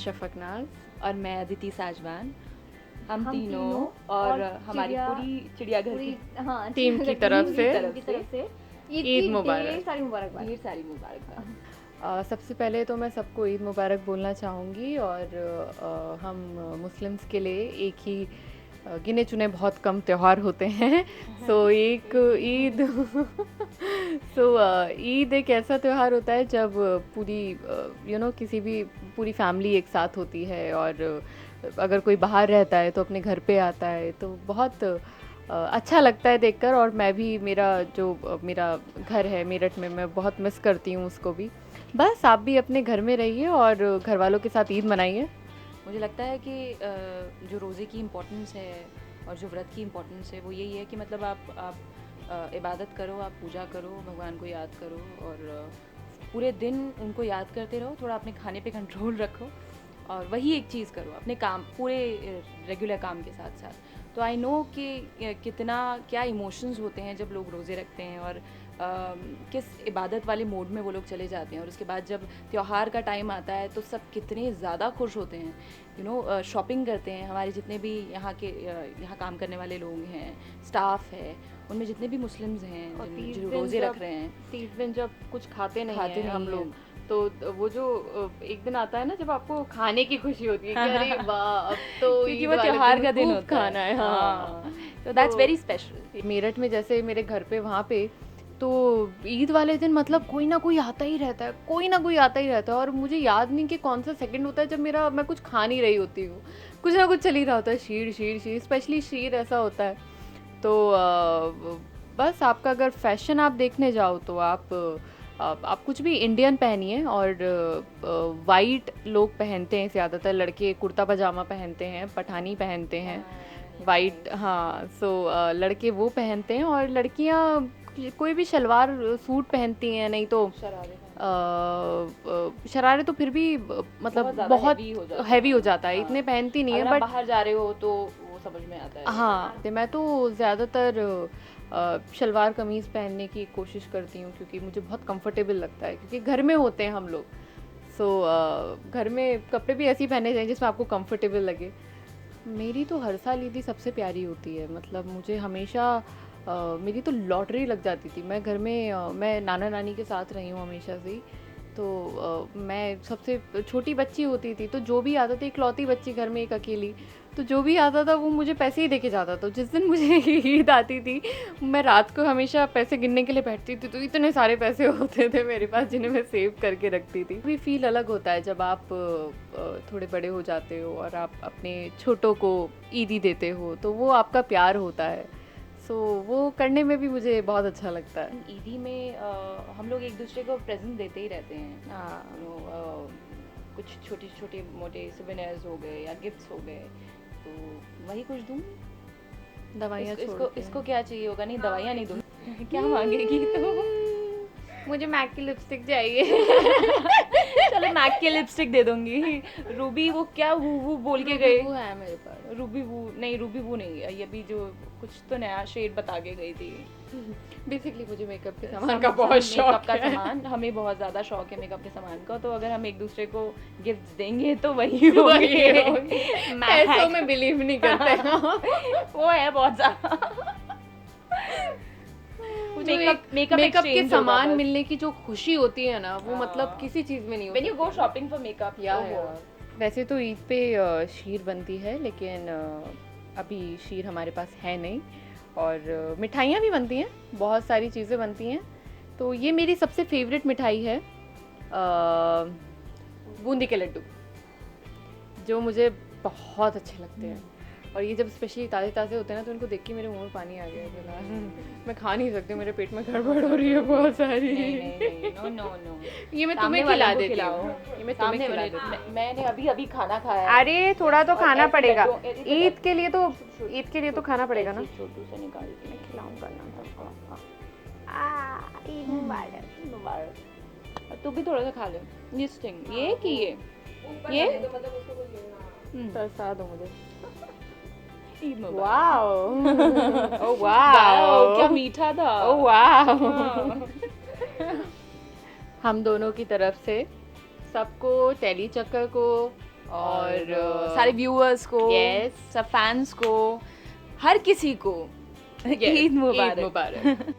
शफक नाज। और मैं अदिति साजवान। हम हम तीनों तीनों और और हमारी चिड़िया- पूरी चिड़ियाघर पूरी की हाँ टीम की तरफ से ईद मुबारक। ढेर सारी मुबारकबाद। ढेर सारी मुबारकबाद। सबसे पहले तो मैं सबको ईद मुबारक बोलना चाहूँगी और हम मुस्लिम्स के लिए एक ही गिने चुने बहुत कम त्यौहार होते हैं। सो एक ईद ईद एक ऐसा त्यौहार होता है जब पूरी किसी भी पूरी फैमिली एक साथ होती है और अगर कोई बाहर रहता है तो अपने घर पे आता है, तो बहुत अच्छा लगता है देखकर। और मैं भी मेरा घर है मेरठ में, मैं बहुत मिस करती हूँ उसको भी। बस आप भी अपने घर में रहिए और घर वालों के साथ ईद मनाइए। मुझे लगता है कि जो रोज़े की इम्पोर्टेंस है और जो व्रत की इम्पोर्टेंस है वो यही है कि मतलब आप इबादत करो, आप पूजा करो, भगवान को याद करो और पूरे दिन उनको याद करते रहो। थोड़ा अपने खाने पे कंट्रोल रखो और वही एक चीज़ करो अपने काम, पूरे रेगुलर काम के साथ साथ। तो आई नो कि कितना क्या इमोशंस होते हैं जब लोग रोज़े रखते हैं और किस इबादत वाले मोड में वो लोग चले जाते हैं। और उसके बाद जब त्यौहार का टाइम आता है तो सब कितने ज़्यादा खुश होते हैं, शॉपिंग करते हैं। हमारे जितने भी यहाँ काम करने वाले लोग हैं, स्टाफ है, उनमें जितने भी मुस्लिम्स हैं जो रोज़े रख रहे हैं, 30 दिन जब कुछ खाते नहीं खाते हैं हम नहीं लोग, तो वो जो एक दिन आता है ना जब आपको खाने की खुशी होती है कि अरे वाह अब तो क्योंकि ईद वो वाले त्योहार दिन का दिन खूब होता खाना है। हाँ, तो दैट्स वेरी स्पेशल। मेरठ में जैसे मेरे घर पे वहाँ पे तो ईद वाले दिन मतलब कोई ना कोई आता ही रहता है, कोई ना कोई आता ही रहता है। और मुझे याद नहीं कि कौन सा सेकंड होता है जब मैं कुछ खा नहीं रही होती हूँ, कुछ ना कुछ चल ही रहा होता है। शीर शीर शीर, स्पेशली शीर ऐसा होता है। तो बस आपका अगर फैशन आप देखने जाओ तो आप कुछ भी इंडियन पहनिए। और वाइट लोग पहनते हैं ज़्यादातर, लड़के कुर्ता पजामा पहनते हैं, पठानी पहनते हैं वाइट। हाँ, लड़के वो पहनते हैं और लड़कियाँ कोई भी शलवार सूट पहनती हैं, नहीं तो शरारे तो फिर भी मतलब बहुत हैवी हो जाता है, इतने पहनती नहीं है। बट बाहर जा रहे हो तो वो समझ में आता है। हाँ, तो मैं तो ज़्यादातर शलवार कमीज़ पहनने की कोशिश करती हूँ क्योंकि मुझे बहुत कंफर्टेबल लगता है, क्योंकि घर में होते हैं हम लोग। घर में कपड़े भी ऐसे ही पहने जाएं जिसमें आपको कंफर्टेबल लगे। मेरी तो हर साल ईदी सबसे प्यारी होती है। मतलब मुझे हमेशा मेरी तो लॉटरी लग जाती थी। मैं घर में मैं नाना नानी के साथ रही हूँ हमेशा से ही। तो मैं सबसे छोटी बच्ची होती थी, तो जो भी आता था, इकलौती बच्ची घर में, एक अकेली, तो जो भी आता था वो मुझे पैसे ही देके जाता था। जिस दिन मुझे ईद आती थी मैं रात को हमेशा पैसे गिनने के लिए बैठती थी, तो इतने सारे पैसे होते थे मेरे पास जिन्हें मैं सेव करके रखती थी। भी फील अलग होता है जब आप थोड़े बड़े हो जाते हो और आप अपने छोटों को ईदी देते हो, तो वो आपका प्यार होता है। वो करने में भी मुझे बहुत अच्छा लगता है। ईदी में हम लोग एक दूसरे को प्रेजेंट देते ही रहते हैं। कुछ छोटे छोटे मोटे सोवेनियर्स हो गए या गिफ्ट्स हो गए, तो वही कुछ दूँ। दवाइयाँ इसको क्या चाहिए होगा? नहीं, दवाइयाँ नहीं दूँ। क्या मांगेगी? तो मुझे मैक की लिपस्टिक चाहिए। चलो मैक की लिपस्टिक दे दूंगी। रूबी वो क्या वो बोल के गए? वो है मेरे पास। रूबी वो नहीं, ये भी जो कुछ तो नया शेड बता के गई थी। बेसिकली मुझे मेकअप के सामान का बहुत शौक है। हमें बहुत ज़्यादा शौक है मेकअप के सामान का। तो अगर हम एक दूसरे को गिफ्ट देंगे तो वही होंगे। पैसों में बिलीव नहीं करते। वो है बहुत ज़्यादा। मेकअप के सामान मिलने की जो खुशी होती है ना, वो मतलब किसी चीज़ में नहीं होती। When you go shopping for makeup, वैसे तो ईद पे शीर बनती है, लेकिन अभी शीर हमारे पास है नहीं। और मिठाइयाँ भी बनती हैं, बहुत सारी चीज़ें बनती हैं। तो ये मेरी सबसे फेवरेट मिठाई है बूंदी के लड्डू, जो मुझे बहुत अच्छे लगते हैं। और ये जब स्पेशली ताज़े ताज़े होते हैं ना, तो इनको देख के मेरे मुंह में पानी आ गया है। मैं खा नहीं सकती, मेरे पेट में गड़बड़ हो रही है बहुत सारी। नो। ये मैं तुम्हें खिला देती हूँ। ये मैं तुम्हें खिला देती हूँ। मैंने अभी खाना खाया। अरे थोड़ा तो खाना पड़ेगा, ईद के लिए तो खाना पड़ेगा ना। छोटू से निकाल के मैं खिलाऊंगा ना। ईद मुबारक। तू भी थोड़ा सा खा ले। ये तरसा दो मुझे। ईद मुबारक। वाओ, ओह वाओ, क्या मीठा था। Oh wow. हम दोनों की तरफ से सबको, टेली चक्कर को और और सारे व्यूअर्स को, yes. सब फैंस को, हर किसी को ईद मुबारक। मुबारक